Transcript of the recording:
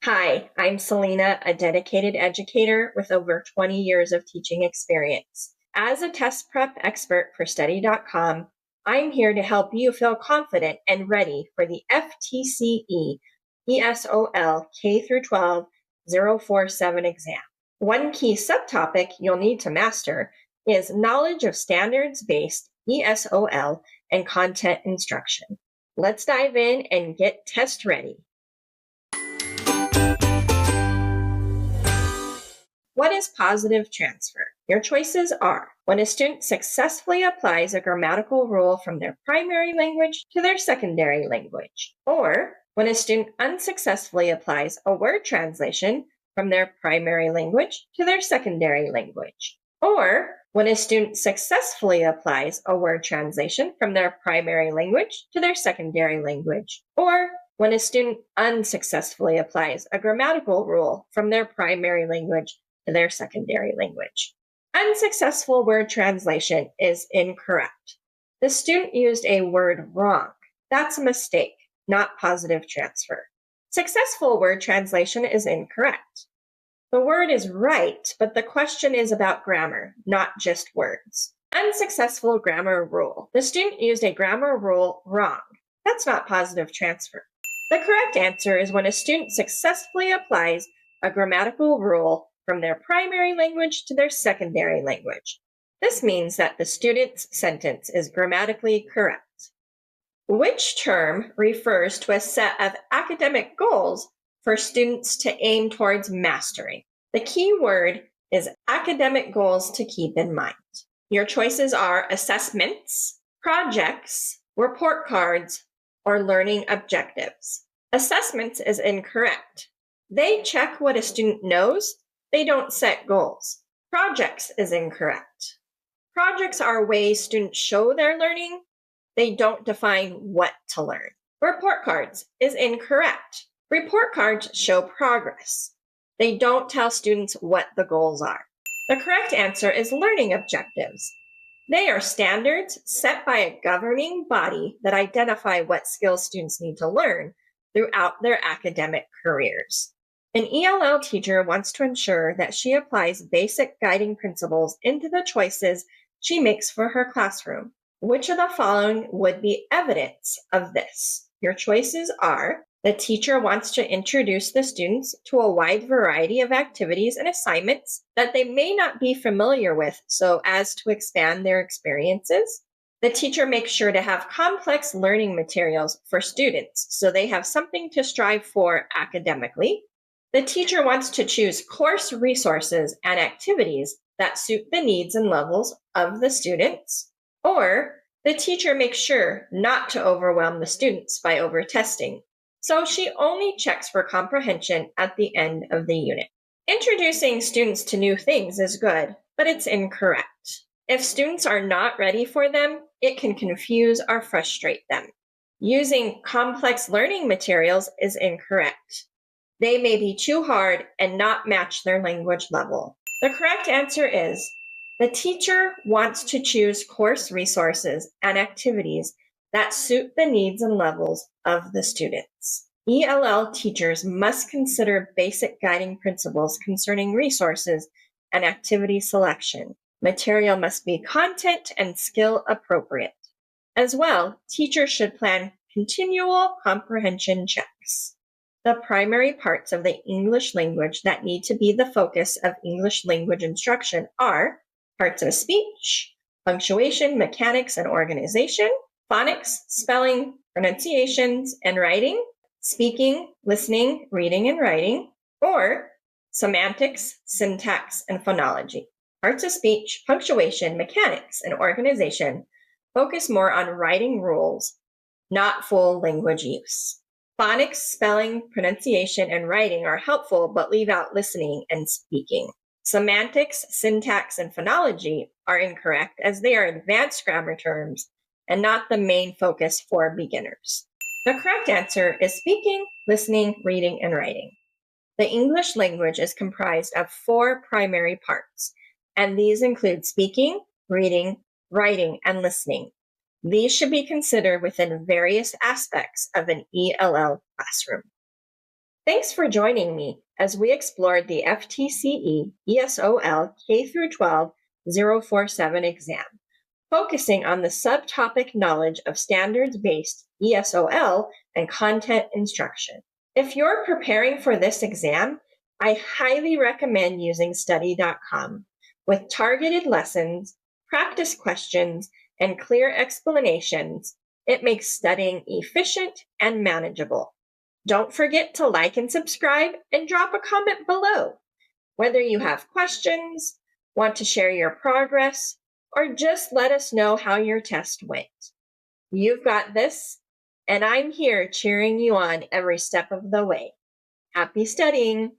Hi, I'm Selena, a dedicated educator with over 20 years of teaching experience. As a test prep expert for Study.com, I'm here to help you feel confident and ready for the FTCE ESOL K-12 047 exam. One key subtopic you'll need to master is knowledge of standards-based ESOL and content instruction. Let's dive in and get test ready. What is positive transfer? Your choices are when a student successfully applies a grammatical rule from their primary language to their secondary language, or when a student unsuccessfully applies a word translation from their primary language to their secondary language, or when a student successfully applies a word translation from their primary language to their secondary language, or when a student unsuccessfully applies a grammatical rule from their primary language to their secondary language. Unsuccessful word translation is incorrect. The student used a word wrong. That's a mistake, not positive transfer. Successful word translation is incorrect. The word is right, but the question is about grammar, not just words. Unsuccessful grammar rule. The student used a grammar rule wrong. That's not positive transfer. The correct answer is when a student successfully applies a grammatical rule from their primary language to their secondary language. This means that the student's sentence is grammatically correct. Which term refers to a set of academic goals for students to aim towards mastering? The key word is academic goals to keep in mind. Your choices are assessments, projects, report cards, or learning objectives. Assessments is incorrect. They check what a student knows. They don't set goals. Projects is incorrect. Projects are ways students show their learning. They don't define what to learn. Report cards is incorrect. Report cards show progress. They don't tell students what the goals are. The correct answer is learning objectives. They are standards set by a governing body that identify what skills students need to learn throughout their academic careers. An ELL teacher wants to ensure that she applies basic guiding principles into the choices she makes for her classroom. Which of the following would be evidence of this? Your choices are: the teacher wants to introduce the students to a wide variety of activities and assignments that they may not be familiar with so as to expand their experiences. The teacher makes sure to have complex learning materials for students so they have something to strive for academically. The teacher wants to choose course resources and activities that suit the needs and levels of the students. Or the teacher makes sure not to overwhelm the students by over-testing, so she only checks for comprehension at the end of the unit. Introducing students to new things is good, but it's incorrect. If students are not ready for them, it can confuse or frustrate them. Using complex learning materials is incorrect. They may be too hard and not match their language level. The correct answer is the teacher wants to choose course resources and activities that suit the needs and levels of the students. ELL teachers must consider basic guiding principles concerning resources and activity selection. Material must be content and skill appropriate. As well, teachers should plan continual comprehension checks. The primary parts of the English language that need to be the focus of English language instruction are parts of speech, punctuation, mechanics, and organization, phonics, spelling, pronunciations, and writing, speaking, listening, reading, and writing, or semantics, syntax, and phonology. Parts of speech, punctuation, mechanics, and organization focus more on writing rules, not full language use. Phonics, spelling, pronunciation, and writing are helpful but leave out listening and speaking. Semantics, syntax, and phonology are incorrect as they are advanced grammar terms and not the main focus for beginners. The correct answer is speaking, listening, reading, and writing. The English language is comprised of 4 primary parts, and these include speaking, reading, writing, and listening. These should be considered within various aspects of an ELL classroom. Thanks for joining me as we explored the FTCE ESOL K-12 047 exam, focusing on the subtopic knowledge of standards-based ESOL and content instruction. If you're preparing for this exam, I highly recommend using study.com with targeted lessons, practice questions, and clear explanations. It makes studying efficient and manageable. Don't forget to like and subscribe and drop a comment below. Whether you have questions, want to share your progress, or just let us know how your test went. You've got this, and I'm here cheering you on every step of the way. Happy studying!